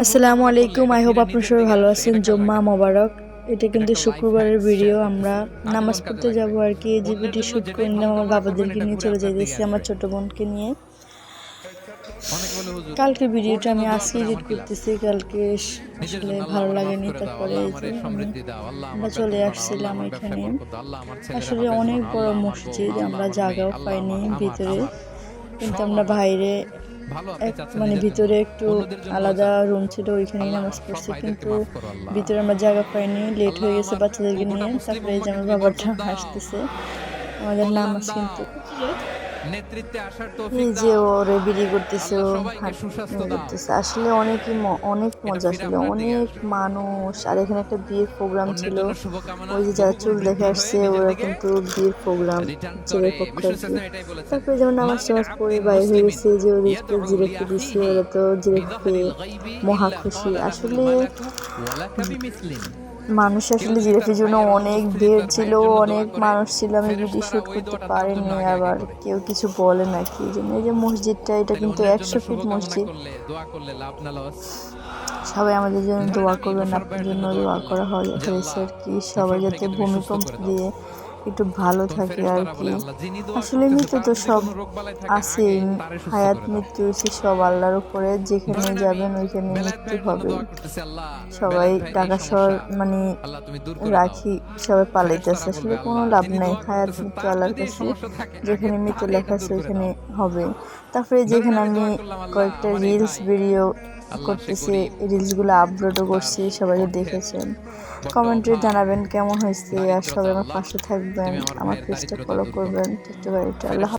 আসসালামু আলাইকুম, I hope আপনারা সবাই ভালো আছেন। জুম্মা মোবারক। এটা কিন্তু শুক্রবারের ভিডিও। আমরা নামাজ পড়তে যাব আর কি। এই যে ভিডিও শ্যুট করে নিলাম আমার বাবাদেরকে নিয়ে, চলে যাইতেছি আমার ছোট বোনকে নিয়ে। কালকে ভিডিওটা আমি আজকে এডিট করতেছি, কালকে আসলে ভালো লাগেনি। তারপরে এই যে আমরা চলে আসছিলাম এখানে। আসলে অনেক বড় মসজিদ, আমরা জায়গাও পাইনি ভিতরে, কিন্তু আমরা বাইরে ভিতরে একটু আলাদা রুম ছিল, ওইখানেই নামাজ পড়ছি। কিন্তু ভিতরে আমরা জায়গা পাইনি, লেট হয়ে গেছে বাচ্চাদেরকে নিয়ে। তারপরে এই যে আমার বাবাটা আসতেছে আমাদের নামাজ, কিন্তু এই যে ওরে বিড়ি করতেছে, ও করতেছে। আসলে অনেক মজা, আসলে অনেক মানুষ। আর এখানে একটা বিয়ের প্রোগ্রাম ছিল, ওই যে যারা চুল দেখে আসছে ওরা কিন্তু বিয়ের প্রোগ্রাম, ছেলের পক্ষ আর কি। তারপরে যেমন নামাজ টামাজ পড়ে বাইরে হয়ে গেছে, যে ওদেরকে জিরেপি দিচ্ছে, ওরা তো জিরেপি মহা খুশি। আসলে মানুষ আসলে জিরাফির জন্য অনেক ভিড় ছিল, অনেক মানুষ ছিল। আমি ভিডিও শ্যুট করতে পারিনি, আবার কেউ কিছু বলে না কি জন্য। এই যে মসজিদটা, এটা কিন্তু 100 ফিট মসজিদ। সবাই আমাদের জন্য দোয়া করবেন, আপনার জন্য দোয়া করা হয়েছে আর কি। সবাই যাতে ভূমিকম্প দিয়ে একটু ভালো থাকে আর কি। আসলে মৃত্যু তো সব আছে, হায়াত মৃত্যু সব আল্লাহর উপরে। যেখানে যাবেন ওইখানে মৃত্যু হবে। সবাই ঢাকা শহর রাখি, সবাই পালাইতেছে, আসলে কোনো লাভ নাই। হায়াত মৃত্যু আল্লাহর কাছে, যেখানে মৃত্যু লেখা আছে ওইখানে হবে। তারপরে যেখানে আমি কয়েকটা রিলস ভিডিও করতেছি, রিলসগুলো আপলোডও করছি, সবাই দেখেছেন। কমেন্টে জানাবেন কেমন হয়েছে, আর সবাই আমার পাশে থাকবেন, আমার পেজটা ফলো করবেন। আল্লাহ।